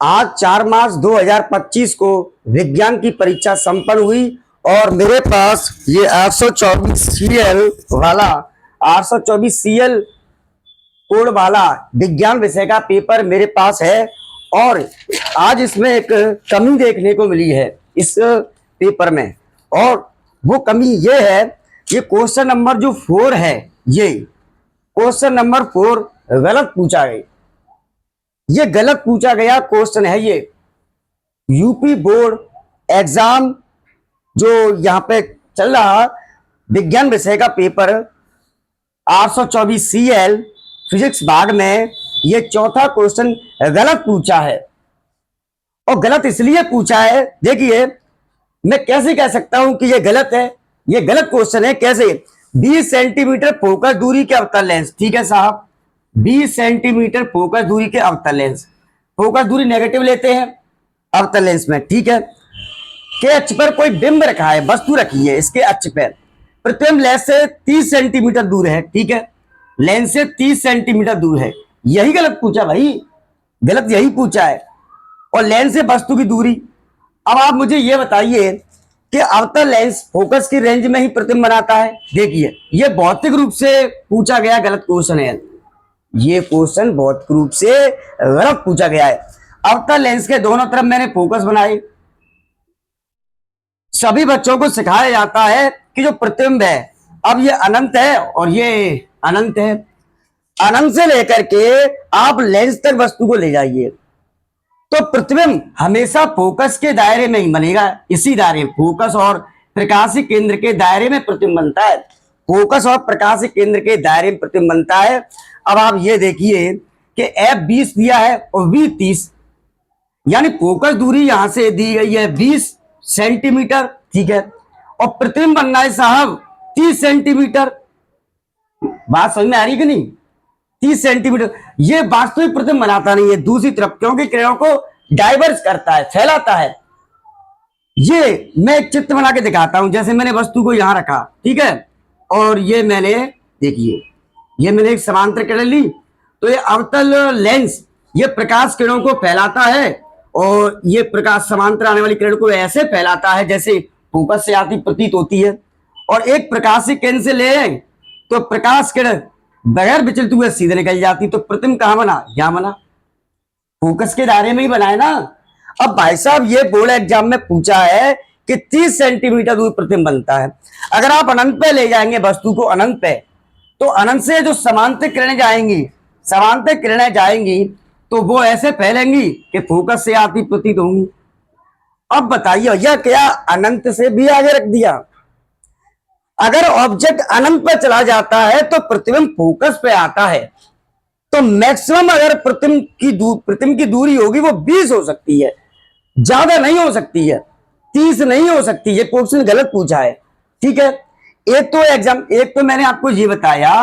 आज 4 मार्च 2025 को विज्ञान की परीक्षा संपन्न हुई और मेरे पास ये 824 सीएल वाला 824 सीएल कोड वाला विज्ञान विषय का पेपर मेरे पास है। और आज इसमें एक कमी देखने को मिली है इस पेपर में, और वो कमी ये है, ये क्वेश्चन नंबर जो 4 है, ये क्वेश्चन नंबर 4 गलत पूछा है। ये गलत पूछा गया क्वेश्चन है। ये यूपी बोर्ड एग्जाम जो यहाँ पे चल रहा विज्ञान विषय का पेपर 824 सीएल फिजिक्स भाग में ये चौथा क्वेश्चन गलत पूछा है। और गलत इसलिए पूछा है, देखिए मैं कैसे कह सकता हूं कि ये गलत है। ये गलत क्वेश्चन है कैसे? 20 सेंटीमीटर फोकस दूरी के अवतल लेंस, ठीक है साहब, 20 सेंटीमीटर फोकस दूरी के अवतल लेंस, फोकस दूरी नेगेटिव लेते हैं अवतल लेंस में, ठीक है। के अक्ष पर कोई बिंब रखा है, वस्तु रखी है, इसके अक्ष पर प्रतिबिंब लेंस से 30 सेंटीमीटर दूर है, ठीक है, लेंस से 30 सेंटीमीटर दूर है। यही गलत पूछा भाई, गलत यही पूछा है। और लेंस से वस्तु की दूरी, अब आप मुझे यह बताइए कि अवतल लेंस फोकस की रेंज में ही प्रतिबिंब बनाता है। देखिए यह भौतिक रूप से पूछा गया गलत क्वेश्चन है। ये क्वेश्चन भौतिक रूप से गलत पूछा गया है। अवतल लेंस के दोनों तरफ मैंने फोकस बनाए। सभी बच्चों को सिखाया जाता है कि जो प्रतिबिंब है, अब ये अनंत है और ये अनंत है, अनंत से लेकर के आप लेंस तक वस्तु को ले जाइए तो प्रतिबिंब हमेशा फोकस के दायरे में ही बनेगा। इसी दायरे, फोकस और प्रकाशीय केंद्र के दायरे में प्रतिबिंब बनता है। फोकस और प्रकाशीय केंद्र के दायरे में प्रतिबिंब बनता है। अब आप ये देखिए कि F 20 दिया है और V 30, यानी फोकस दूरी यहां से दी गई है 20 सेंटीमीटर, ठीक है, और प्रतिबिंब बनना है साहब 30 सेंटीमीटर। बात समझ में आ रही कि नहीं? 30 सेंटीमीटर ये वास्तविक प्रतिबिंब बनाता नहीं है दूसरी तरफ, क्योंकि किरणों को डाइवर्स करता है, फैलाता है। ये मैं एक चित्र बना के दिखाता हूं। जैसे मैंने वस्तु को यहां रखा, ठीक है, और ये मैंने, देखिए ये मैंने एक समांतर किरण ली, तो ये अवतल लेंस ये प्रकाश किरणों को फैलाता है और ये प्रकाश समांतर आने वाली किरण को ऐसे फैलाता है जैसे फोकस से आती प्रतीत होती है। और एक प्रकाशीय केंद्र से ले आए तो प्रकाश किरण बगैर विचलित हुए सीधे निकल जाती, तो प्रतिबिंब कहां बना? यहां बना, फोकस के दायरे में ही बनाए ना। अब भाई साहब ये बोर्ड एग्जाम में पूछा है कि 30 सेंटीमीटर दूर प्रतिबिंब बनता है। अगर आप अनंत पे ले जाएंगे वस्तु को, अनंत पे, तो अनंत से जो समांतर किरणें जाएंगी, समांतर किरणें जाएंगी तो वो ऐसे फैलेंगी कि फोकस से आती प्रतीत होंगी। अब बताइए यह क्या अनंत से भी आगे रख दिया? अगर ऑब्जेक्ट अनंत पर चला जाता है तो प्रतिबिंब फोकस पे आता है, तो मैक्सिमम अगर प्रतिबिंब की दूरी होगी वो 20 हो सकती है, ज्यादा नहीं हो सकती है, 30 नहीं हो सकती। ये क्वेश्चन गलत पूछा है, ठीक है। एक तो मैंने आपको ये बताया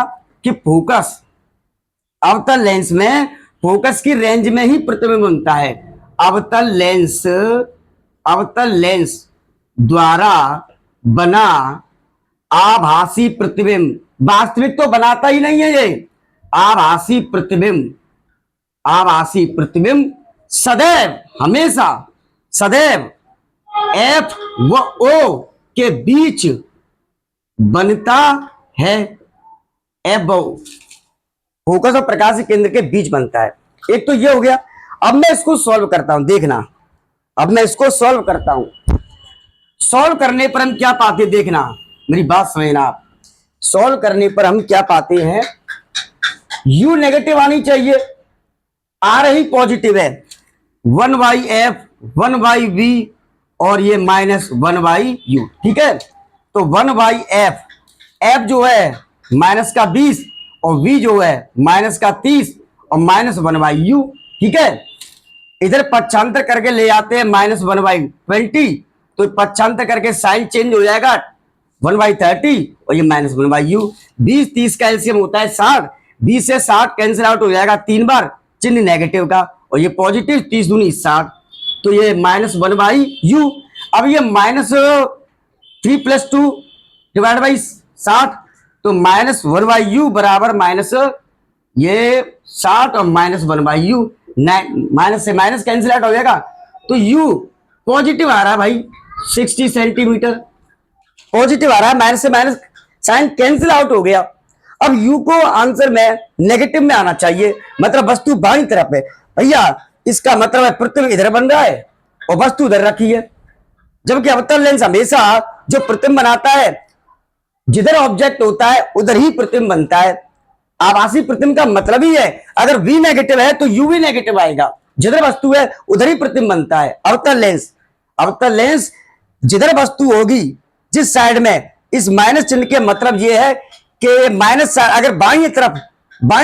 कि फोकस अवतल लेंस में फोकस की रेंज में ही प्रतिबिंब बनता है। अवतल लेंस द्वारा बना आभासी प्रतिबिंब, वास्तविक तो बनाता ही नहीं है ये, आभासी प्रतिबिंब सदैव, हमेशा, सदैव F व O के बीच बनता है। F व O फोकस और प्रकाश केंद्र के बीच बनता है। एक तो ये हो गया। अब मैं इसको सॉल्व करता हूं, देखना, अब मैं इसको सॉल्व करता हूं। सॉल्व करने पर हम क्या पाते, देखना, मेरी बात समझना आप। सॉल्व करने पर हम क्या पाते हैं, U नेगेटिव आनी चाहिए, आ रही पॉजिटिव है, 1/f 1/v और ये -1/u, ठीक है। तो 1/f, f जो है -20 और v जो है -30 और -1/u, ठीक है। इधर पक्षांतर करके ले आते हैं -1/20, तो पक्षांतर करके साइन चेंज हो जाएगा 1/30 और ये -1/u। 20 30 का एलसीएम होता है 60, 20 से 60 कैंसिल आउट हो जाएगा 3 बार, चिन्ह नेगेटिव का, और ये पॉजिटिव, 30 दूनी 60, तो ये -1/u। अब ये -3 + 2 / 60, तो -1/u बराबर माइनस ये 60 और -1/u, माइनस से माइनस कैंसिल आउट हो जाएगा, तो यू पॉजिटिव आ रहा है भाई 60 सेंटीमीटर, पॉजिटिव आ रहा है, माइनस से माइनस साइन कैंसिल आउट हो गया। अब यू को आंसर में नेगेटिव में आना चाहिए, मतलब वस्तु बाईं तरफ है भैया, इसका मतलब है प्रतिबिंब इधर बन रहा है और वस्तु उधर रखी है। जबकि अवतल लेंस हमेशा जो प्रतिबिंब बनाता है, जिधर ऑब्जेक्ट होता है उधर ही प्रतिबिंब बनता है। आभासी प्रतिबिंब का मतलब ही है अगर v नेगेटिव है तो u भी नेगेटिव आएगा, जिधर वस्तु है उधर ही प्रतिबिंब बनता है। अवतल लेंस जिधर वस्तु होगी जिस साइड में, इस माइनस चिन्ह के मतलब ये है कि माइनस अगर बाईं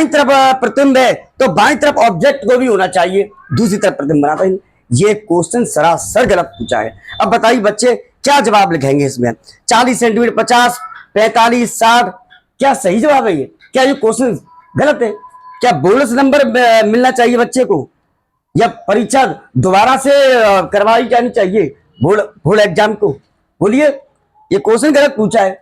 तरफ प्रतिबिंब है तो बाईं तरफ ऑब्जेक्ट को भी होना चाहिए, दूसरी तरफ प्रतिबिंब बनाता है। ये क्वेश्चन सरासर गलत पूछा है। अब बताइए बच्चे क्या जवाब लिखेंगे इसमें, 40 सेंटीमीटर, 50, 45, 60, क्या सही जवाब है ये? क्या ये क्वेश्चन गलत है? क्या बोनस नंबर मिलना चाहिए बच्चे को, या परीक्षा दोबारा से करवाई जानी चाहिए बोर्ड एग्जाम को? बोलिए, ये क्वेश्चन गलत पूछा है।